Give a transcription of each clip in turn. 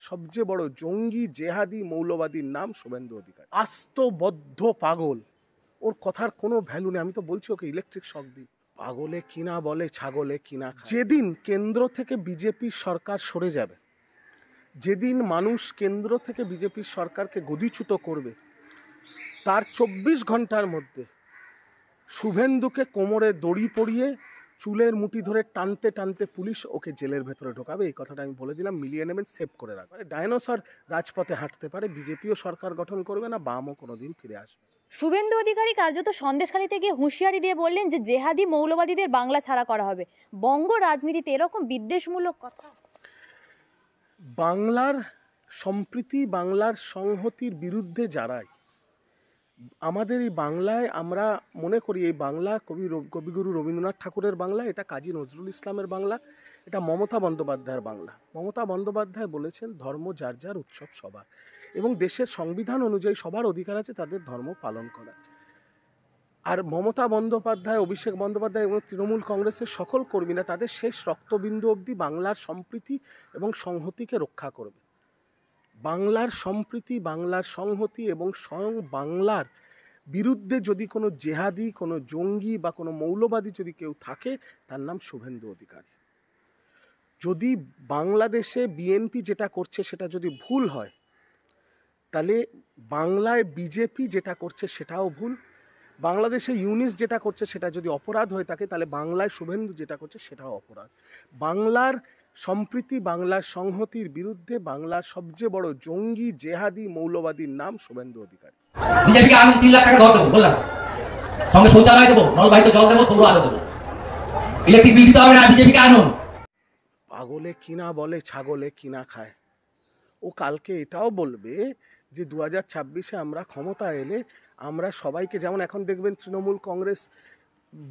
সবচেয়ে বড় জঙ্গি জেহাদি মৌলবাদীর নাম শুভেন্দু অধিকারী। আস্ত বদ্ধ পাগল, ওর কথার কোনো ভ্যালু নেই। আমি তো বলছি ওকে ইলেকট্রিক শক দিই। পাগলে কিনা বলে ছাগলে কিনা খায়। যেদিন কেন্দ্র থেকে বিজেপির সরকার সরে যাবে, যেদিন মানুষ কেন্দ্র থেকে বিজেপির সরকারকে গদিচ্যুত করবে, তার 24 ঘন্টার মধ্যে শুভেন্দুকে কোমরে দড়ি পরিয়ে চুলের মুঠি ধরে টানতে টানতে পুলিশ ওকে জেলের ভেতরে ঢোকাবে। এই কথাটা আমি বলে দিলাম, মিলিয়ে নেবেন, সেভ করে রাখবেন। ডায়নোসর রাজপথে হাঁটতে পারে, বিজেপিও সরকার গঠন করবে না, বামও কোনোদিন ফিরে আসবে। শুভেন্দু অধিকারী কার্যত সন্দেশখালীতে গিয়ে হুঁশিয়ারি দিয়ে বললেন যে জেহাদি মৌলবাদীদের বাংলা ছাড়া করা হবে। বঙ্গ রাজনীতিতে এরকম বিদ্বেষমূলক কথা। বাংলার সম্প্রীতি, বাংলার সংহতির বিরুদ্ধে যারাই, আমাদের এই বাংলায় আমরা মনে করি এই বাংলা কবিগুরু রবীন্দ্রনাথ ঠাকুরের বাংলা, এটা কাজী নজরুল ইসলামের বাংলা, এটা মমতা বন্দ্যোপাধ্যায়ের বাংলা। মমতা বন্দ্যোপাধ্যায় বলেছেন ধর্ম যার যার, উৎসব সবার, এবং দেশের সংবিধান অনুযায়ী সবার অধিকার আছে তাদের ধর্ম পালন করা। আর মমতা বন্দ্যোপাধ্যায়, অভিষেক বন্দ্যোপাধ্যায় এবং তৃণমূল কংগ্রেসের সকল কর্মীরা তাদের শেষ রক্তবিন্দু অবধি বাংলার সম্প্রীতি এবং সংহতিকে রক্ষা করবে। বাংলার সম্প্রীতি, বাংলার সংহতি এবং স্বয়ং বাংলার বিরুদ্ধে যদি কোনো জেহাদি, কোনো জঙ্গি বা কোনো মৌলবাদী যদি কেউ থাকে, তার নাম শুভেন্দু অধিকারী। যদি বাংলাদেশে বিএনপি যেটা করছে সেটা যদি ভুল হয়, তাহলে বাংলায় বিজেপি যেটা করছে সেটাও ভুল। বাংলাদেশে ইউনিস যেটা করছে সেটা যদি অপরাধ হয়ে থাকে, তাহলে বাংলায় শুভেন্দু যেটা করছে সেটাও অপরাধ। বাংলার সম্প্রীতি, বাংলার সংহতির বিরুদ্ধে বাংলার সবচেয়ে বড় জঙ্গি জেহাদি মৌলবাদীর নাম শুভেন্দু অধিকারী। বিজেপিকে আমি 3 লাখ টাকা ঘর দেবো বললাম, সঙ্গে শৌচালয় দেবো, নলবাহিত জল দেবো, সৌর আলো দেবো, ইলেকট্রিক বিল দিতে হবে না, বিজেপিকে আনুন। পাগলে কিনা বলে ছাগলে কিনা খায়। ও কালকে এটাও বলবে যে 2026-এ আমরা ক্ষমতা এলে আমরা সবাইকে, যেমন এখন দেখবেন তৃণমূল কংগ্রেস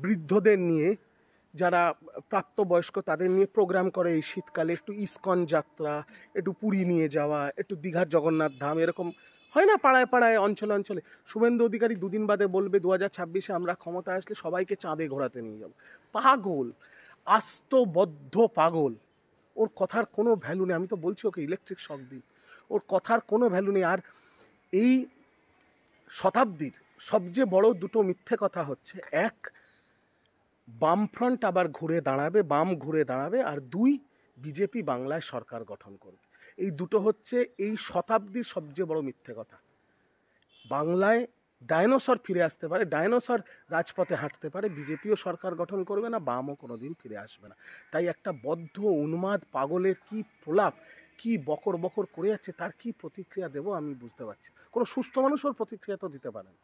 বৃদ্ধদের নিয়ে, যারা প্রাপ্তবয়স্ক তাদের নিয়ে প্রোগ্রাম করে এই শীতকালে, একটু ইস্কন যাত্রা, একটু পুরী নিয়ে যাওয়া, একটু দীঘার জগন্নাথ ধাম, এরকম হয় না পাড়ায় পাড়ায়, অঞ্চলে অঞ্চলে। শুভেন্দু অধিকারী 2 দিন বাদে বলবে 2026-এ আমরা ক্ষমতা আসলে সবাইকে চাঁদে ঘোরাতে নিয়ে যাব। পাগল, আস্ত বদ্ধ পাগল, ওর কথার কোনো ভ্যালু নেই। আমি তো বলছি ওকে ইলেকট্রিক শক দিই। ওর কথার কোনো ভ্যালু নেই। আর এই শতাব্দীর সবচেয়ে বড় দুটো মিথ্যে কথা হচ্ছে, এক, বামফ্রন্ট আবার ঘুরে দাঁড়াবে, বাম ঘুরে দাঁড়াবে, আর 2, বিজেপি বাংলায় সরকার গঠন করবে। এই দুটো হচ্ছে এই শতাব্দীর সবচেয়ে বড় মিথ্যে কথা। বাংলায় ডায়নোসর ফিরে আসতে পারে, ডায়নোসর রাজপথে হাঁটতে পারে, বিজেপিও সরকার গঠন করবে না, বামও কোনোদিন ফিরে আসবে না। তাই একটা বদ্ধ উন্মাদ পাগলের কি প্রলাপ, কি বকর বকর করে যাচ্ছে, তার কি প্রতিক্রিয়া দেব আমি বুঝতে পারছি। কোনো সুস্থ মানুষ ওর প্রতিক্রিয়া তো দিতে পারে না।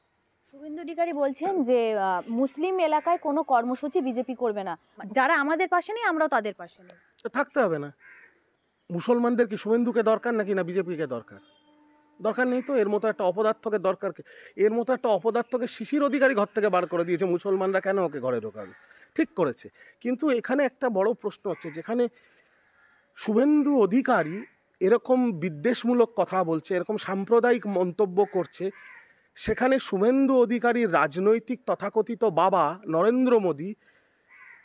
শুভেন্দু অধিকারী বলছেন যে মুসলিম এলাকায় কোনো কর্মসূচি বিজেপি করবে না, যারা আমাদের পাশে নেই আমরাও তাদের পাশে নেই। থাকতে হবে না। মুসলমানদের কি শুভেন্দুকে দরকার নাকি না বিজেপিকে দরকার? দরকার নেই তো। এর মতো একটা অপদার্থকে দরকার, এর মতো একটা অপদার্থকে শিশির অধিকারী ঘর থেকে বার করে দিয়েছে, মুসলমানরা কেন ওকে ঘরে ঢোকাবে? ঠিক করেছে। কিন্তু এখানে একটা বড় প্রশ্ন হচ্ছে, যেখানে শুভেন্দু অধিকারী এরকম বিদ্বেষমূলক কথা বলছে, এরকম সাম্প্রদায়িক মন্তব্য করছে, সেখানে শুভেন্দু অধিকারীর রাজনৈতিক তথাকথিত বাবা নরেন্দ্র মোদী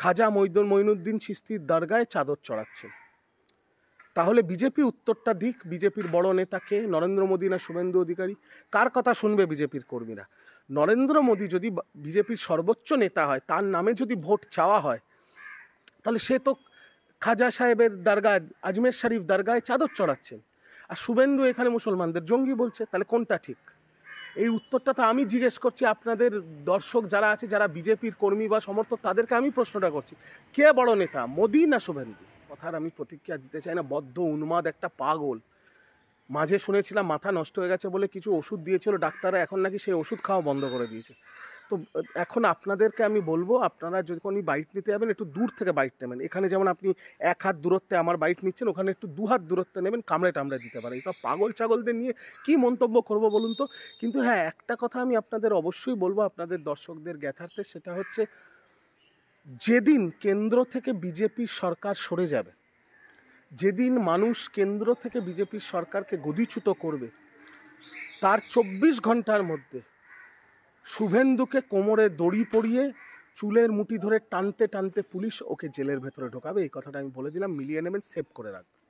খাজা মঈনুদ্দিন চিশতির দরগায় চাদর চড়াচ্ছে। তাহলে বিজেপি উত্তরটা দিক, বিজেপির বড় নেতা কে, নরেন্দ্র মোদী না শুভেন্দু অধিকারী? কার কথা শুনবে বিজেপির কর্মীরা? নরেন্দ্র মোদী যদি বিজেপির সর্বোচ্চ নেতা হয়, তার নামে যদি ভোট চাওয়া হয়, তাহলে সে তো খাজা সাহেবের দরগায়, আজমের শরীফ দরগায় চাদর চড়াচ্ছেন, আর শুভেন্দু এখানে মুসলমানদের জঙ্গি বলছে। তাহলে কোনটা ঠিক? এই উত্তরটা তো আমি জিজ্ঞেস করছি আপনাদের দর্শক যারা আছে, যারা বিজেপির কর্মী বা সমর্থক, তাদেরকে আমি প্রশ্নটা করছি, কে বড় নেতা, মোদী না শুভেন্দু? কথার আমি প্রতিক্রিয়া দিতে চাই না। বদ্ধ উন্মাদ একটা পাগল। মাঝে শুনেছিলাম মাথা নষ্ট হয়ে গেছে বলে কিছু ওষুধ দিয়েছিল ডাক্তাররা, এখন নাকি সেই ওষুধ খাওয়া বন্ধ করে দিয়েছে। তো এখন আপনাদেরকে আমি বলবো, আপনারা যখন বাইট নিতে যাবেন একটু দূর থেকে বাইট নেবেন। এখানে যেমন আপনি 1 হাত দূরত্বে আমার বাইট নিচ্ছেন, ওখানে একটু 2 হাত দূরত্বে নেবেন, কামড়ে টামড়ে দিতে পারে। এইসব পাগল ছাগলদের নিয়ে কি মন্তব্য করবো বলুন তো? কিন্তু হ্যাঁ, একটা কথা আমি আপনাদের অবশ্যই বলবো, আপনাদের দর্শকদের জ্ঞাতার্থে, সেটা হচ্ছে যেদিন কেন্দ্র থেকে বিজেপির সরকার সরে যাবে, যেদিন মানুষ কেন্দ্র থেকে বিজেপির সরকারকে গদিচ্যুত করবে, তার 24 ঘন্টার মধ্যে শুভেন্দুকে কোমরে দড়ি পরিয়ে চুলের মুঠি ধরে টানতে টানতে পুলিশ ওকে জেলের ভেতরে ঢোকাবে। এই কথাটা আমি বলে দিলাম, মিলিয়ে নেবেন, সেভ করে রাখবেন।